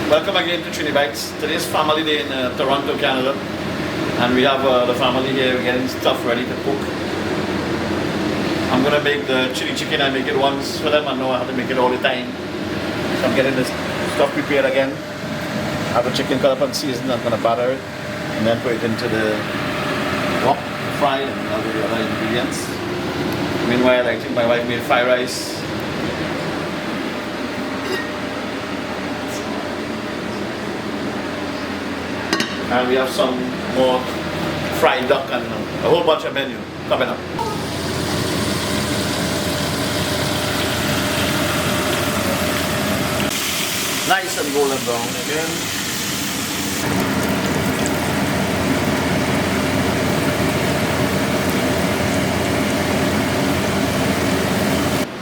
Welcome again to Trini Bites. Today's family day in Toronto, Canada. And we have the family here getting stuff ready to cook. I'm gonna make the chili chicken. I make it once for them. I know I have to make it all the time. So I'm getting this stuff prepared again. I have the chicken cut up and seasoned. I'm gonna batter it and then put it into the wok, fry, and all the other ingredients. Meanwhile, I think my wife made fried rice. And we have some more fried duck and a whole bunch of menu coming up. Nice and golden brown again.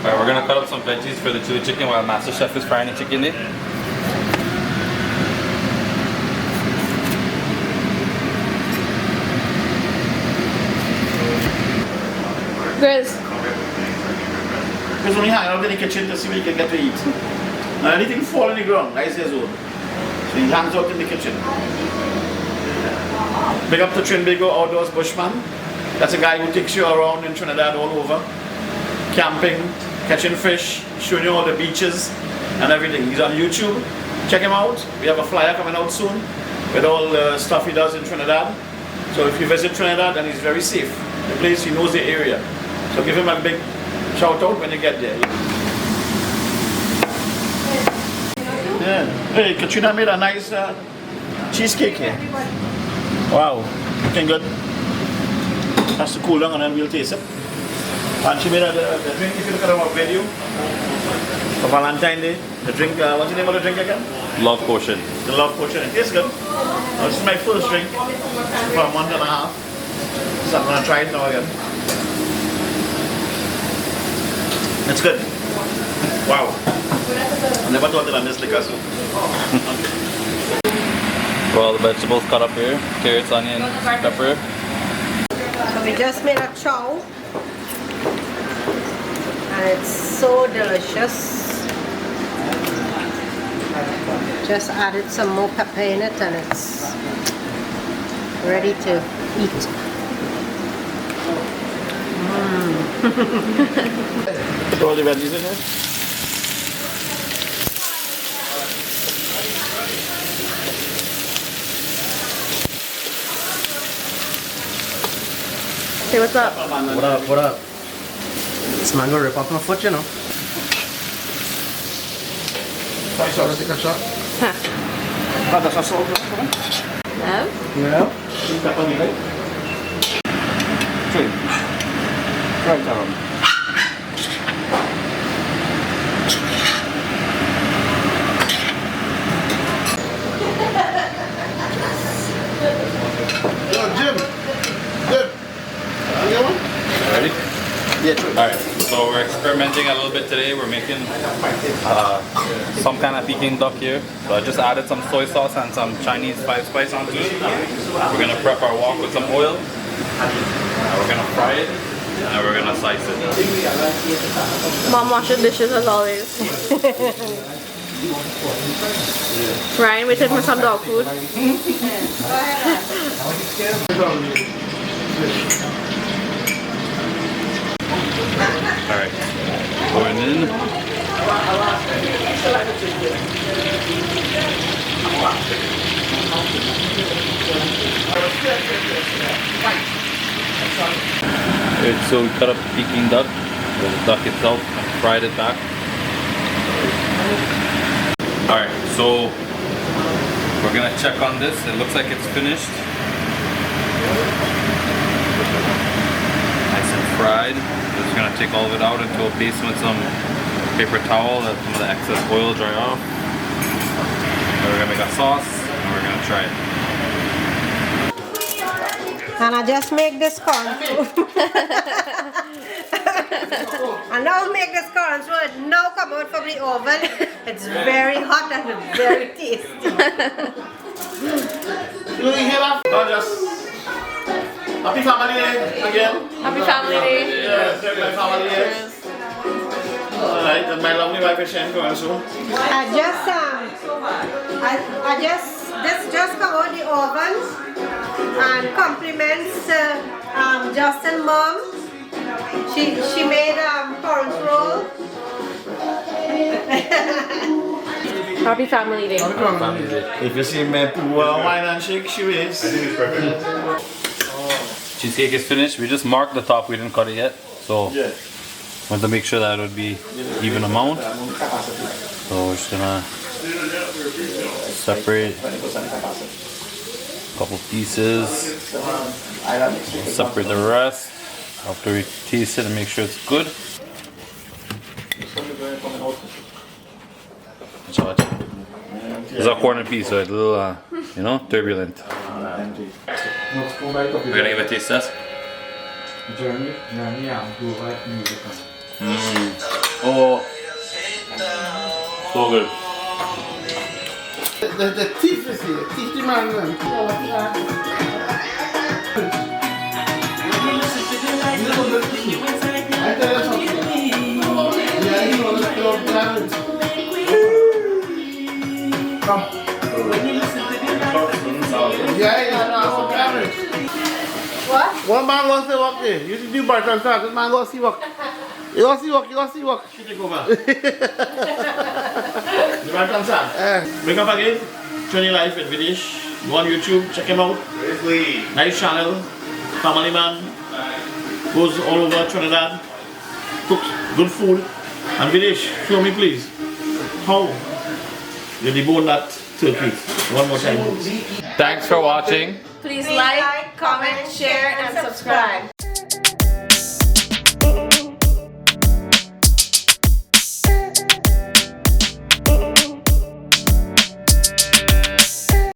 Alright, we're gonna cut up some veggies for the chili chicken while Master Chef is frying the chicken there. Chris only hanging out in the kitchen to see what he can get to eat. Now anything fall in the ground, that's his own. So he hangs out in the kitchen. Big up to Trinity Outdoors Bushman. That's a guy who takes you around in Trinidad all over. Camping, catching fish, showing you all the beaches and everything. He's on YouTube. Check him out. We have a flyer coming out soon with all the stuff he does in Trinidad. So if you visit Trinidad, then he's very safe. The place, he knows the area. So give him a big shout out when you get there. Yeah. Hey, Katrina made a nice cheesecake here. Wow, looking good. Has to cool down and then we'll taste it. And she made the drink, if you look at our video for Valentine's Day. The drink, what's the name of the drink again? Love Potion. The Love Potion. It tastes good. This is my first drink for a month and a half. So I'm going to try it now again. It's good. Wow. I never thought that I missed liquor soup. Well, the vegetables cut up here. Carrots, onion, pepper. So we just made a chow. And it's so delicious. Just added some more pepper in it and it's ready to eat. Put all the veggies in there. Say what's up? What up, what up? This man gonna rip off my foot, you know. Sorry, take a shot. Oh, that's a salt. No? Yeah. Pepper, right? Right, Aaron. Yo, Jim. Good. You one? Ready? Yeah, true. Alright, so we're experimenting a little bit today. We're making some kind of Peking duck here. So I just added some soy sauce and some Chinese 5-spice onto it. We're gonna prep our wok with some oil. And we're gonna fry it. And then we're gonna slice it. Mom washing dishes as always. Ryan, we taking some dog food. Alright, going in. Alright, so we cut up the Peking duck, the duck itself, and fried it back. Alright, so we're gonna check on this. It looks like it's finished. Nice and fried. We're just gonna take all of it out into a basin with some paper towel, let some of the excess oil dry off. And we're gonna make a sauce and we're gonna try it. And I just make this corn food. And now make this corn food. Now come out from the oven. It's very hot and very tasty. You hear that? Oh, just happy family day again. Happy family day. Yeah, my family day. Cheers. Alright, and my lovely wife is sharing also. This just come out the oven and compliments Justin's mom. She made porridge roll. Happy family day. If you see me pour wine and shake, she is. Cheesecake is finished. We just marked the top. We didn't cut it yet. So Yeah. want to make sure that it would be even amount. So we're just gonna separate a couple pieces. Separate the rest after we taste it and make sure it's good. Watch. It's a corner piece, so it's a little, you know, turbulent. We're gonna give it a taste test. Oh, so good. The teeth is here. Teeth demand them. I tell you something. Yeah, you know the club parents. Come. Yeah, you know parents. What? One man lost the walk there. You do bar transfer. This man lost the walk. You lost the walk. You lost the walk. She take over. You want to answer? Bring up again. Trini Life with Vidish. Go on YouTube, check him out. Nice channel. Family man. Goes all over Trinidad. Cooks good food. And Vidish, show me please. How you debone that turkey? One more time. Thanks for watching. Please like, comment, share, and subscribe.